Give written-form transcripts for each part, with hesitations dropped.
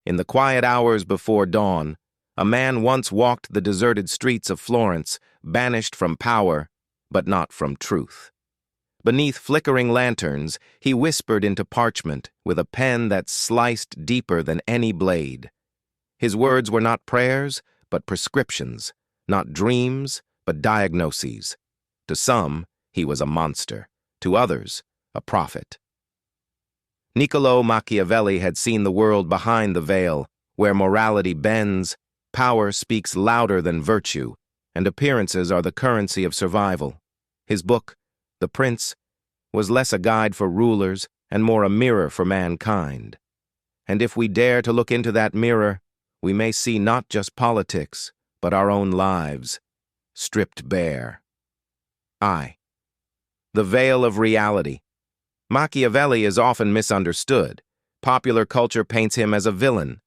In the quiet hours before dawn, a man once walked the deserted streets of Florence, banished from power, but not from truth. Beneath flickering lanterns, he whispered into parchment with a pen that sliced deeper than any blade. His words were not prayers, but prescriptions, not dreams, but diagnoses. To some, he was a monster. To others, a prophet. Niccolò Machiavelli had seen the world behind the veil, where morality bends, power speaks louder than virtue, and appearances are the currency of survival. His book, The Prince, was less a guide for rulers and more a mirror for mankind. And if we dare to look into that mirror, we may see not just politics, but our own lives, stripped bare. The veil of reality. Machiavelli is often misunderstood. Popular culture paints him as a villain,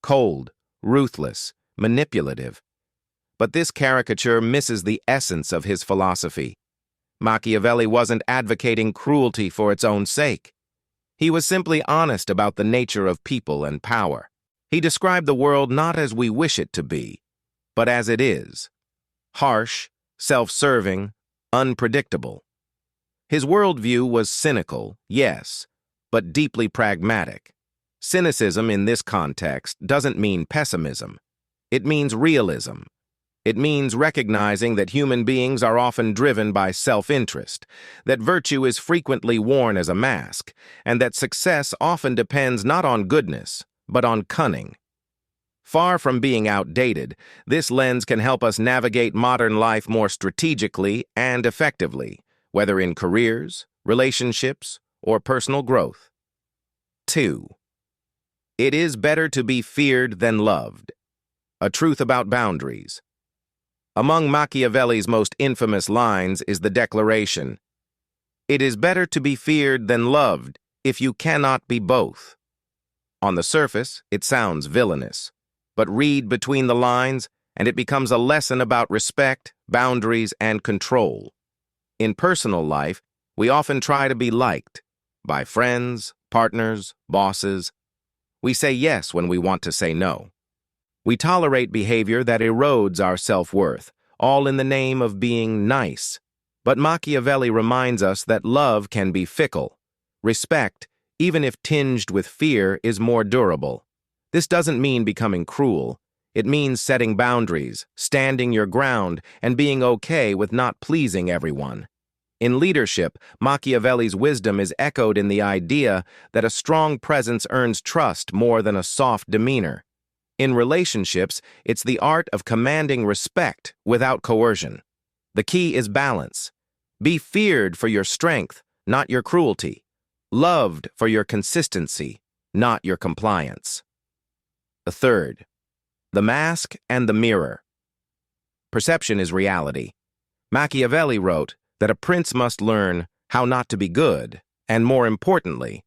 cold, ruthless, manipulative. But this caricature misses the essence of his philosophy. Machiavelli wasn't advocating cruelty for its own sake. He was simply honest about the nature of people and power. He described the world not as we wish it to be, but as it is. Harsh, self-serving, unpredictable. His worldview was cynical, yes, but deeply pragmatic. Cynicism in this context doesn't mean pessimism. It means realism. It means recognizing that human beings are often driven by self-interest, that virtue is frequently worn as a mask, and that success often depends not on goodness, but on cunning. Far from being outdated, this lens can help us navigate modern life more strategically and effectively, whether in careers, relationships, or personal growth. 2. It is better to be feared than loved. A truth about boundaries. Among Machiavelli's most infamous lines is the declaration, "It is better to be feared than loved if you cannot be both." On the surface, it sounds villainous, but read between the lines and it becomes a lesson about respect, boundaries, and control. In personal life, we often try to be liked by friends, partners, bosses. We say yes when we want to say no. We tolerate behavior that erodes our self-worth, all in the name of being nice. But Machiavelli reminds us that love can be fickle. Respect, even if tinged with fear, is more durable. This doesn't mean becoming cruel. It means setting boundaries, standing your ground, and being okay with not pleasing everyone. In leadership, Machiavelli's wisdom is echoed in the idea that a strong presence earns trust more than a soft demeanor. In relationships, it's the art of commanding respect without coercion. The key is balance. Be feared for your strength, not your cruelty. Loved for your consistency, not your compliance. The third, the mask and the mirror. Perception is reality. Machiavelli wrote that a prince must learn how not to be good, and more importantly,